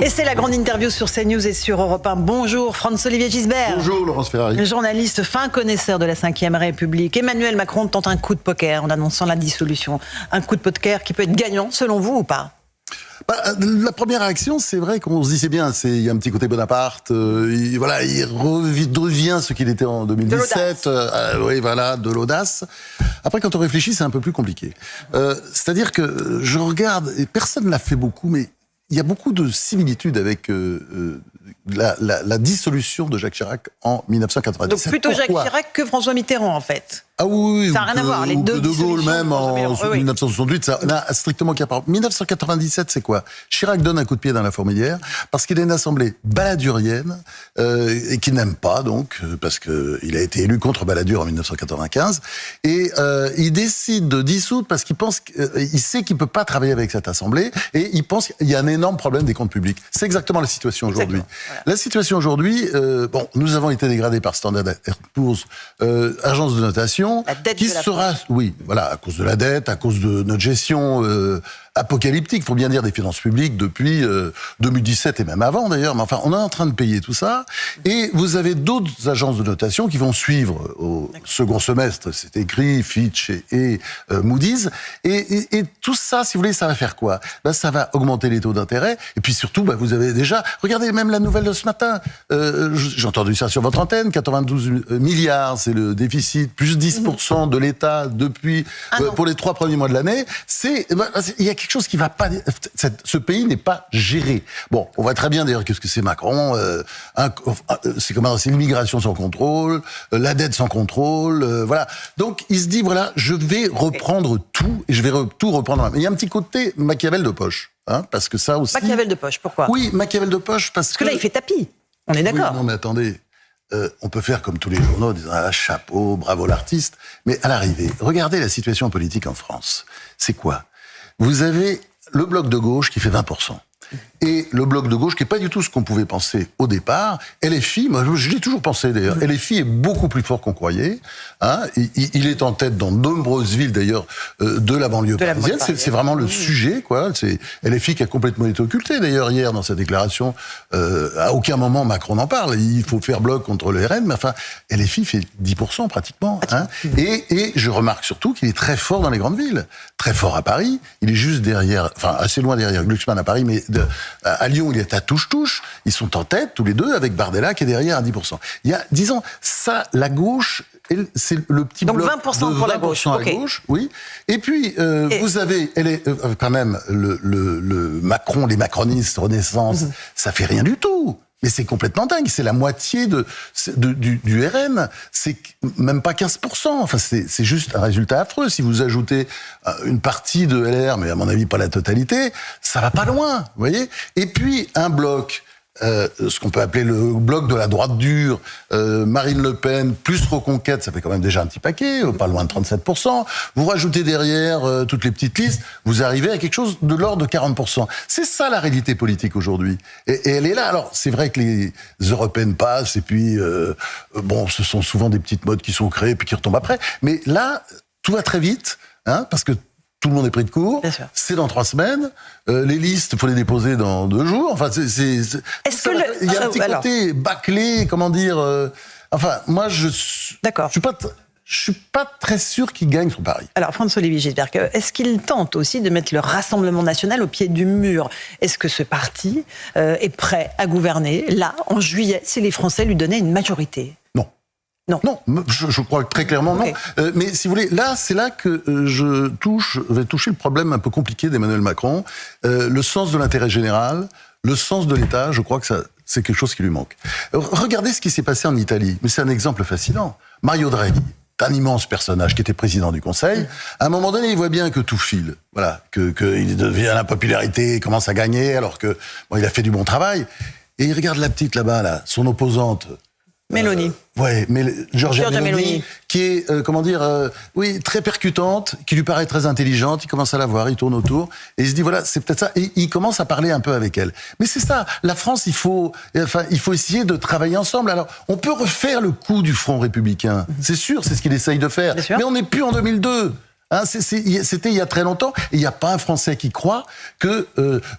Et c'est la grande interview sur CNews et sur Europe 1. Bonjour Franz-Olivier Gisbert. Bonjour Laurence Ferrari. Journaliste fin connaisseur de la Ve République. Emmanuel Macron tente un coup de poker en annonçant la dissolution. Un coup de poker qui peut être gagnant selon vous ou pas ? La première réaction, c'est vrai qu'on se dit c'est bien, il y a un petit côté Bonaparte, il redevient ce qu'il était en 2017, oui voilà, de l'audace. Après quand on réfléchit, c'est un peu plus compliqué. C'est-à-dire que je regarde, et personne ne l'a fait beaucoup, mais il y a beaucoup de similitudes avec la dissolution de Jacques Chirac en 1997. Donc plutôt Jacques Chirac que François Mitterrand en fait. Ah oui, ça n'a rien à voir, les deux De Gaulle même en 1968, ça n'a strictement qu'à part. 1997, c'est quoi? Chirac donne un coup de pied dans la fourmilière parce qu'il a une assemblée baladurienne et qu'il n'aime pas donc parce que il a été élu contre Balladur en 1995 et il décide de dissoudre parce qu'il pense il sait qu'il peut pas travailler avec cette assemblée et il pense qu'il y a un énorme problème des comptes publics. C'est exactement la situation aujourd'hui. Voilà. La situation aujourd'hui, nous avons été dégradés par Standard & Poor's, agence de notation. La dette qui de la sera, France. oui, voilà, à cause de la dette, à cause de notre gestion apocalyptique, faut bien dire, des finances publiques depuis 2017 et même avant d'ailleurs. Mais enfin, on est en train de payer tout ça. Et vous avez d'autres agences de notation qui vont suivre au second semestre. C'est écrit, Fitch et Moody's. Et tout ça, si vous voulez, ça va faire quoi? Ça va augmenter les taux d'intérêt. Et puis surtout, vous avez déjà, regardez même la nouvelle de ce matin. J'ai entendu ça sur votre antenne. 92 milliards, c'est le déficit, plus 10% de l'État depuis pour les 3 premiers mois de l'année. Il y a quelque chose qui va pas. Ce pays n'est pas géré. Bon, on voit très bien d'ailleurs qu'est-ce que c'est Macron. C'est l'immigration sans contrôle, la dette sans contrôle, voilà. Donc il se dit voilà, je vais reprendre tout et je vais tout reprendre. Mais il y a un petit côté Machiavel de poche, parce que ça aussi. Machiavel de poche, pourquoi? Oui, Machiavel de poche parce que là il fait tapis. On est d'accord. Oui, non mais attendez. On peut faire comme tous les journaux, en disant chapeau, bravo l'artiste. Mais à l'arrivée, regardez la situation politique en France. C'est quoi? Vous avez le bloc de gauche qui fait 20%. Et le bloc de gauche, qui n'est pas du tout ce qu'on pouvait penser au départ. LFI, moi je l'ai toujours pensé d'ailleurs, LFI est beaucoup plus fort qu'on croyait. Il est en tête dans de nombreuses villes d'ailleurs de la banlieue parisienne. C'est vraiment le sujet, quoi. C'est LFI qui a complètement été occulté d'ailleurs hier dans sa déclaration. À aucun moment Macron n'en parle. Il faut faire bloc contre le RN, mais enfin LFI fait 10% pratiquement. Et je remarque surtout qu'il est très fort dans les grandes villes, très fort à Paris. Il est juste derrière, enfin assez loin derrière Glucksmann à Paris, mais à Lyon, il est à touche-touche. Ils sont en tête, tous les deux, avec Bardella qui est derrière à 10%. Il y a, disons, ça, la gauche, c'est le petit bloc de 20% pour la gauche. À gauche, oui. Et puis, vous avez, quand même, le Macron, les macronistes, Renaissance, ça fait rien du tout. Mais c'est complètement dingue. C'est la moitié du RN. C'est même pas 15%. Enfin, c'est juste un résultat affreux. Si vous ajoutez une partie de LR, mais à mon avis pas la totalité, ça va pas loin. Vous voyez? Et puis, un bloc, ce qu'on peut appeler le bloc de la droite dure, Marine Le Pen, plus Reconquête, ça fait quand même déjà un petit paquet, pas loin de 37%. Vous rajoutez derrière toutes les petites listes, vous arrivez à quelque chose de l'ordre de 40%. C'est ça la réalité politique aujourd'hui. Et elle est là. Alors, c'est vrai que les européennes passent, et puis, ce sont souvent des petites modes qui sont créées, puis qui retombent après. Mais là, tout va très vite, parce que tout le monde est pris de court. C'est dans 3 semaines. Les listes, il faut les déposer dans 2 jours. Enfin, il y a un petit côté bâclé, comment dire. Moi, je suis pas très sûr qu'il gagne sur Paris. Alors, Franz-Olivier Gisbert, est-ce qu'il tente aussi de mettre le Rassemblement national au pied du mur? Est-ce que ce parti est prêt à gouverner, là, en juillet, si les Français lui donnaient une majorité? Non, je crois très clairement non. Mais si vous voulez, là, c'est là que je vais toucher le problème un peu compliqué d'Emmanuel Macron. Le sens de l'intérêt général, le sens de l'État, je crois que c'est quelque chose qui lui manque. Regardez ce qui s'est passé en Italie. Mais c'est un exemple fascinant. Mario Draghi, un immense personnage qui était président du Conseil. À un moment donné, il voit bien que tout file. Voilà, qu'il devient la popularité, il commence à gagner, alors que il a fait du bon travail. Et il regarde la petite là-bas, son opposante. Mélanie. Giorgia Meloni, qui est, très percutante, qui lui paraît très intelligente. Il commence à la voir, il tourne autour, et il se dit, voilà, c'est peut-être ça. Et il commence à parler un peu avec elle. Mais c'est ça, la France, il faut essayer de travailler ensemble. Alors, on peut refaire le coup du Front républicain. C'est sûr, c'est ce qu'il essaye de faire. Mais on n'est plus en 2002. Hein, c'était il y a très longtemps, et il n'y a pas un Français qui croit que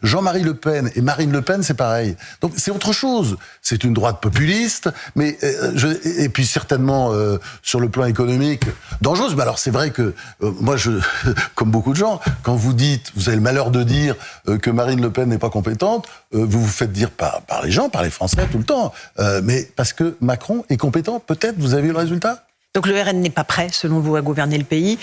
Jean-Marie Le Pen et Marine Le Pen, c'est pareil. Donc c'est autre chose. C'est une droite populiste, mais et puis certainement sur le plan économique dangereuse. Mais alors c'est vrai que moi, comme beaucoup de gens, quand vous avez le malheur de dire que Marine Le Pen n'est pas compétente, vous vous faites dire par les gens, par les Français tout le temps. Mais parce que Macron est compétent, peut-être vous avez eu le résultat. Donc le RN n'est pas prêt, selon vous, à gouverner le pays.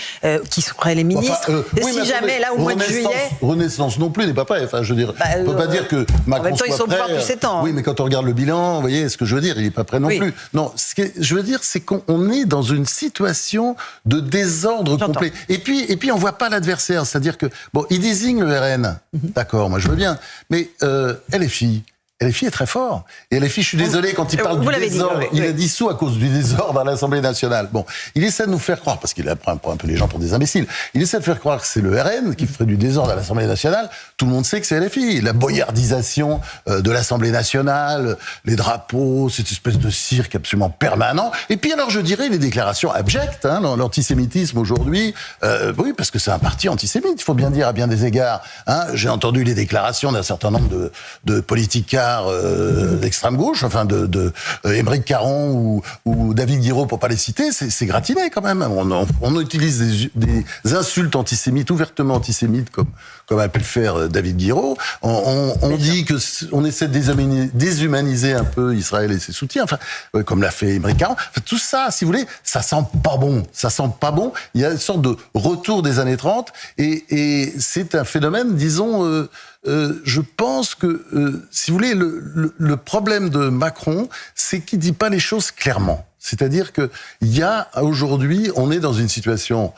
Qui seraient les ministres oui, si jamais, là, au mois de juillet... Renaissance non plus n'est pas prêt. Enfin, je veux dire, on ne peut pas dire que Macron en même temps, ils sont prêt. tous ces temps. Oui, mais quand on regarde le bilan, vous voyez ce que je veux dire, il n'est pas prêt non plus. Non, ce que je veux dire, c'est qu'on est dans une situation de désordre complet. Et puis, on ne voit pas l'adversaire. C'est-à-dire que, bon, il désigne le RN. D'accord, moi je veux bien. Mais LFI... LFI est très fort. Et LFI, je suis désolé, quand il parle du désordre, il est dissous à cause du désordre à l'Assemblée nationale. Bon, il essaie de nous faire croire, parce qu'il prend un peu les gens pour des imbéciles, il essaie de faire croire que c'est le RN qui ferait du désordre à l'Assemblée nationale. Tout le monde sait que c'est LFI. La boyardisation de l'Assemblée nationale, les drapeaux, cette espèce de cirque absolument permanent. Et puis alors, je dirais, les déclarations abjectes, hein, l'antisémitisme aujourd'hui, oui, parce que c'est un parti antisémite, il faut bien dire à bien des égards. Hein. J'ai entendu les déclarations d'un certain nombre de politiciens d'extrême gauche, enfin de Émeric Caron ou David Guiraud, pour pas les citer, c'est gratiné quand même. On utilise des insultes antisémites, ouvertement antisémites, comme a pu le faire David Guiraud. On dit que on essaie de déshumaniser un peu Israël et ses soutiens, enfin comme l'a fait Émeric Caron. Enfin, tout ça, si vous voulez, ça sent pas bon. Ça sent pas bon. Il y a une sorte de retour des années 30 et c'est un phénomène, disons. Je pense que, si vous voulez, le problème de Macron, c'est qu'il dit pas les choses clairement. C'est-à-dire que aujourd'hui, on est dans une situation,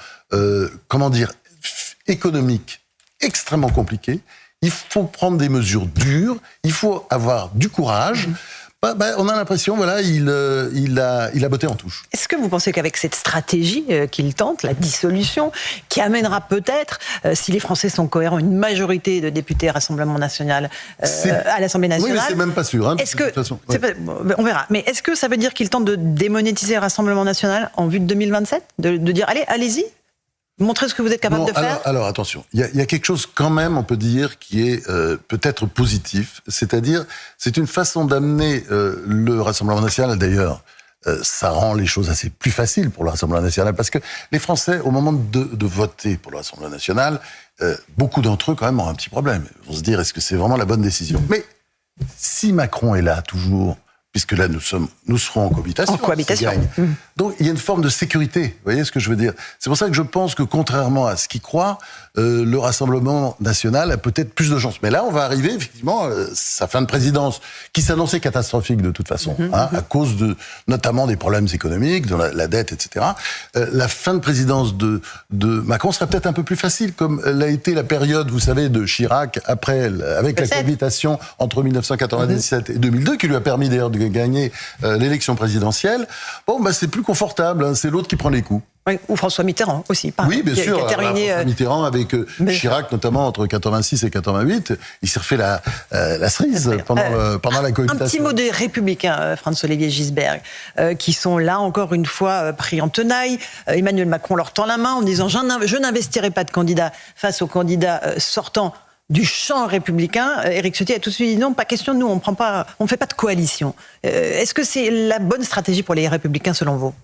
économique extrêmement compliquée. Il faut prendre des mesures dures. Il faut avoir du courage. On a l'impression, voilà, il a botté en touche. Est-ce que vous pensez qu'avec cette stratégie qu'il tente, la dissolution, qui amènera peut-être, si les Français sont cohérents, une majorité de députés à Rassemblement National à l'Assemblée nationale? Oui, mais c'est même pas sûr. Hein, est-ce que, de toute façon, on verra. Mais est-ce que ça veut dire qu'il tente de démonétiser le Rassemblement National en vue de 2027, de dire allez-y? Montrez ce que vous êtes capable de faire. Alors attention, il y a quelque chose quand même, on peut dire, qui est peut-être positif. C'est-à-dire, c'est une façon d'amener le Rassemblement national. D'ailleurs, ça rend les choses assez plus faciles pour le Rassemblement national, parce que les Français, au moment de voter pour le Rassemblement national, beaucoup d'entre eux quand même ont un petit problème. Ils vont se dire, est-ce que c'est vraiment la bonne décision? Mais si Macron est là toujours, puisque là nous serons en cohabitation. En cohabitation. Donc il y a une forme de sécurité, vous voyez ce que je veux dire? C'est pour ça que je pense que contrairement à ce qu'il croit, le Rassemblement national a peut-être plus de chance. Mais là, on va arriver effectivement sa fin de présidence, qui s'annonçait catastrophique de toute façon, à cause notamment des problèmes économiques, de la dette, etc. La fin de présidence de Macron sera peut-être un peu plus facile, comme l'a été la période, vous savez, de Chirac avec la cohabitation entre 1997 et 2002, qui lui a permis d'ailleurs de gagner l'élection présidentielle. Bon, c'est plus confortable, hein, c'est l'autre qui prend les coups. Oui, ou François Mitterrand aussi. Oui, bien sûr. François Mitterrand avec Chirac, notamment entre 86 et 88, il s'est refait la cerise pendant la cohabitation. Un petit mot des Républicains, François-Olivier Gisbert, qui sont là encore une fois pris en tenaille. Emmanuel Macron leur tend la main en disant « Je n'investirai pas de candidat face aux candidats sortants du champ républicain ». Éric Ciotti a tout de suite dit non, pas question, nous on fait pas de coalition. Est-ce que c'est la bonne stratégie pour les Républicains selon vous?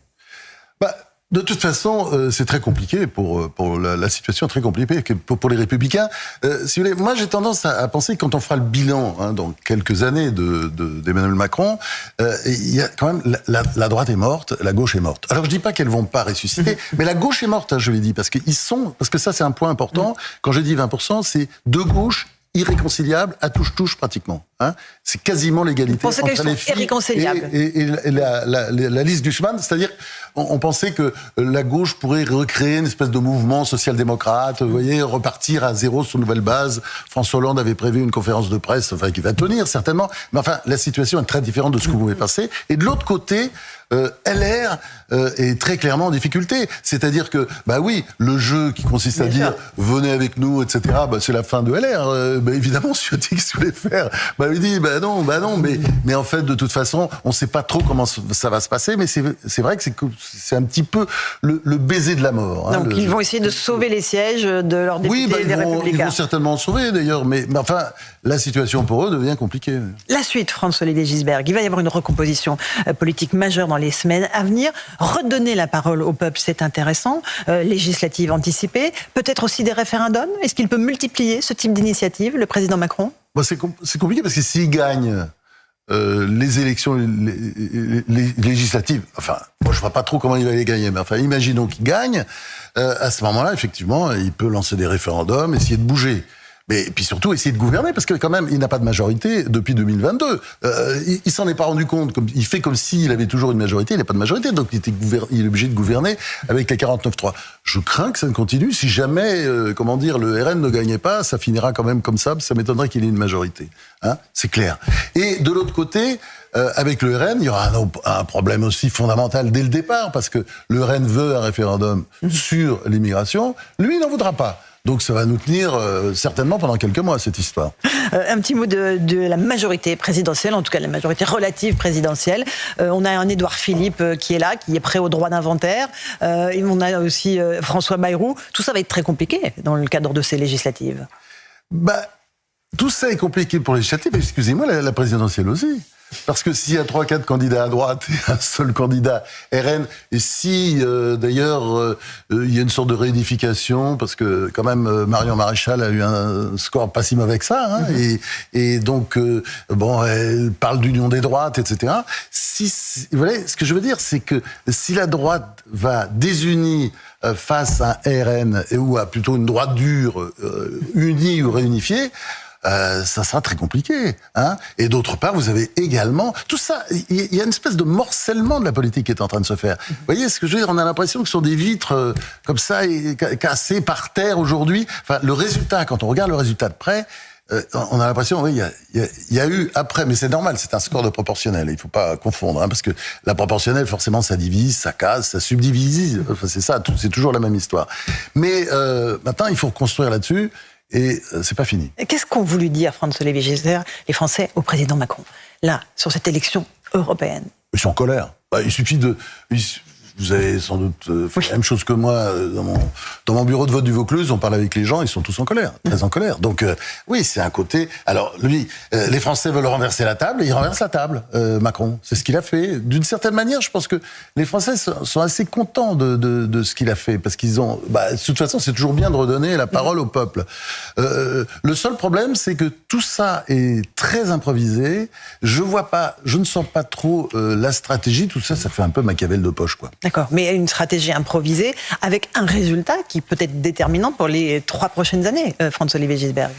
De toute façon, c'est très compliqué pour la situation est très compliquée pour les Républicains. Si vous voulez, moi j'ai tendance à penser que quand on fera le bilan dans quelques années d'Emmanuel Macron, il y a quand même la droite est morte, la gauche est morte. Alors je dis pas qu'elles vont pas ressusciter, mais la gauche est morte, hein, je l'ai dit, parce que ça c'est un point important. Quand je dis 20%, c'est deux gauches irréconciliables à touche-touche pratiquement. Hein. C'est quasiment l'égalité entre les filles et la liste Gusman. C'est-à-dire, on pensait que la gauche pourrait recréer une espèce de mouvement social-démocrate, vous voyez, repartir à zéro sur nouvelle base. François Hollande avait prévu une conférence de presse, enfin, qui va tenir certainement. Mais enfin, la situation est très différente de ce que vous pouvez passer. Et de l'autre côté, LR est très clairement en difficulté. C'est-à-dire que, oui, le jeu qui consiste à dire venez avec nous, etc., c'est la fin de LR. Évidemment, Ciotti, qu'est-ce que vous voulez faire? m'avait dit, bah non, mais en fait, de toute façon, on sait pas trop comment ça va se passer, mais c'est vrai que c'est un petit peu le baiser de la mort. Donc, ils vont essayer de sauver les sièges de leurs députés des Républicains. Ils vont certainement en sauver, d'ailleurs, mais enfin, la situation pour eux devient compliquée. La suite, Franz-Olivier Gisberg, il va y avoir une recomposition politique majeure dans les semaines à venir. Redonner la parole au peuple, c'est intéressant. Législative anticipée, peut-être aussi des référendums. Est-ce qu'il peut multiplier ce type d'initiative, le président Macron ? C'est compliqué parce que s'il gagne les élections législatives, enfin, moi je vois pas trop comment il va les gagner, mais enfin, imaginons qu'il gagne, à ce moment-là, effectivement, il peut lancer des référendums, essayer de bouger. Mais et puis surtout essayer de gouverner, parce que quand même, il n'a pas de majorité depuis 2022. Il s'en est pas rendu compte. Il fait comme s'il avait toujours une majorité. Il n'a pas de majorité, donc il est obligé de gouverner avec les 49-3. Je crains que ça ne continue. Si jamais, le RN ne gagnait pas, ça finira quand même comme ça. Ça m'étonnerait qu'il ait une majorité. Hein, c'est clair. Et de l'autre côté, avec le RN, il y aura un problème aussi fondamental dès le départ, parce que le RN veut un référendum sur l'immigration. Lui, il n'en voudra pas. Donc ça va nous tenir certainement pendant quelques mois, cette histoire. Un petit mot de la majorité présidentielle, en tout cas la majorité relative présidentielle. On a un Édouard Philippe qui est là, qui est prêt au droit d'inventaire. Et on a aussi François Bayrou. Tout ça va être très compliqué dans le cadre de ces législatives. Tout ça est compliqué pour les législatives, excusez-moi, la présidentielle aussi. Parce que s'il y a 3-4 candidats à droite et un seul candidat RN, et si d'ailleurs il y a une sorte de réunification, parce que quand même Marion Maréchal a eu un score pas si mauvais que ça, hein, et donc elle parle d'union des droites, etc. Vous voyez, ce que je veux dire, c'est que si la droite va désunie face à un RN, ou à plutôt une droite dure, unie ou réunifiée, ça sera très compliqué, hein. Et d'autre part, vous avez également tout ça. Il y a une espèce de morcellement de la politique qui est en train de se faire. Vous voyez ce que je veux dire ? On a l'impression que ce sont des vitres comme ça cassées par terre aujourd'hui. Enfin, le résultat, quand on regarde le résultat de près, on a l'impression, oui, il y a eu après, mais c'est normal, c'est un score de proportionnel. Il faut pas confondre, hein, parce que la proportionnelle, forcément, ça divise, ça casse, ça subdivise. Enfin, c'est ça, c'est toujours la même histoire. Mais maintenant, il faut reconstruire là-dessus. Et c'est pas fini. Qu'est-ce qu'ont voulu dire, Franz-Olivier Gisberg, les Français au président Macron, là, sur cette élection européenne ? Ils sont en colère. Il suffit de... Vous avez sans doute fait la même chose que moi dans mon bureau de vote du Vaucluse. On parle avec les gens, ils sont tous en colère, très en colère. Donc oui, c'est un côté. Alors lui, les Français veulent renverser la table et il renverse la table. Macron, c'est ce qu'il a fait. D'une certaine manière, je pense que les Français sont assez contents de ce qu'il a fait, parce qu'ils ont. De toute façon, c'est toujours bien de redonner la parole au peuple. Le seul problème, c'est que tout ça est très improvisé. Je ne sens pas trop la stratégie. Tout ça, ça fait un peu Machiavel de poche, quoi. D'accord, mais une stratégie improvisée avec un résultat qui peut être déterminant pour les 3 prochaines années, Franz-Olivier Gisberg.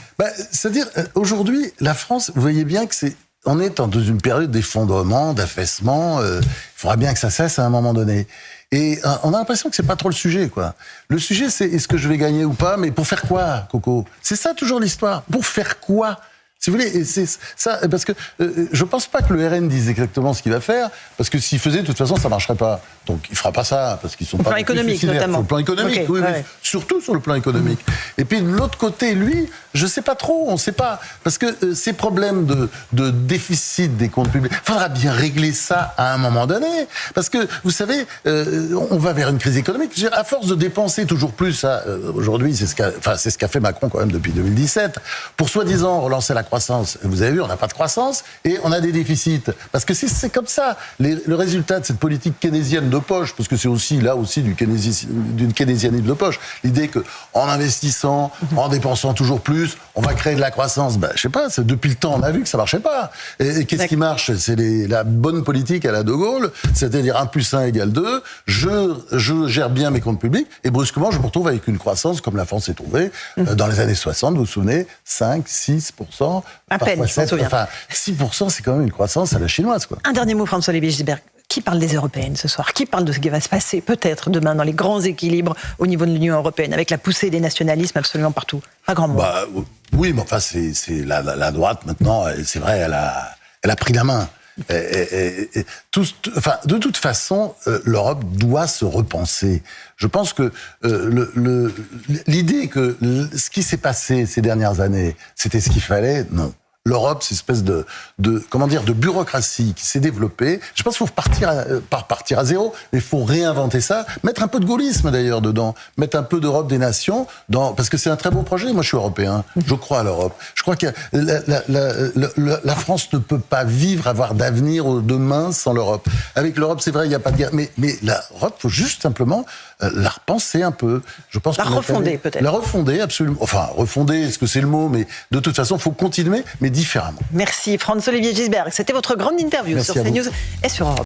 C'est-à-dire, aujourd'hui, la France, vous voyez bien que on est dans une période d'effondrement, d'affaissement. Il faudra bien que ça cesse à un moment donné. Et on a l'impression que c'est pas trop le sujet, quoi. Le sujet, c'est est-ce que je vais gagner ou pas, mais pour faire quoi, Coco ? C'est ça toujours l'histoire. Pour faire quoi ? Si vous voulez, c'est ça, parce que je pense pas que le RN dise exactement ce qu'il va faire, parce que s'il faisait, de toute façon, ça marcherait pas. Donc, il fera pas ça, parce qu'ils sont pas... Au plan économique, notamment. Sur le plan économique, okay, oui, ouais. surtout sur le plan économique. Et puis, de l'autre côté, lui, je sais pas trop, on sait pas, parce que ces problèmes de déficit des comptes publics, faudra bien régler ça à un moment donné, parce que, vous savez, on va vers une crise économique. Je veux dire, à force de dépenser toujours plus, aujourd'hui, c'est ce qu'a fait Macron quand même depuis 2017, pour soi-disant relancer la croissance. Vous avez vu, on n'a pas de croissance et on a des déficits. Parce que c'est comme ça. Le résultat de cette politique keynésienne de poche, parce que c'est aussi d'une keynésianisme de poche, l'idée que en investissant, en dépensant toujours plus, on va créer de la croissance. Je sais pas, depuis le temps, on a vu que ça marchait pas. Et qu'est-ce qui marche ? C'est la bonne politique à la De Gaulle, c'est-à-dire 1 + 1 = 2, je gère bien mes comptes publics, et brusquement, je me retrouve avec une croissance comme la France s'est trouvée dans les années 60, vous vous souvenez, 5, 6%. À peine, je m'en souviens. Enfin, 6%, c'est quand même une croissance à la chinoise, quoi. Un dernier mot, Franz-Olivier Gisberg. Qui parle des européennes ce soir ? Qui parle de ce qui va se passer peut-être demain dans les grands équilibres au niveau de l'Union européenne, avec la poussée des nationalismes absolument partout ? Pas grand mot. Oui, mais enfin, c'est la droite maintenant, c'est vrai, elle a pris la main. De toute façon, l'Europe doit se repenser. Je pense que l'idée que ce qui s'est passé ces dernières années, c'était ce qu'il fallait, non. l'Europe, cette espèce de bureaucratie qui s'est développée. Je pense qu'il faut partir à zéro, mais il faut réinventer ça, mettre un peu de gaullisme d'ailleurs dedans, mettre un peu d'Europe des nations, parce que c'est un très beau projet. Moi, je suis européen, je crois à l'Europe. Je crois que la France ne peut pas avoir d'avenir demain sans l'Europe. Avec l'Europe, c'est vrai, il n'y a pas de guerre, mais l'Europe, il faut juste simplement la repenser un peu. Je pense la refonder peut-être. La refonder, absolument. Enfin, refonder, est-ce que c'est le mot? Mais de toute façon, il faut continuer, mais différemment. Merci Franz-Olivier Gisberg. C'était votre grande interview sur CNews et sur Europe.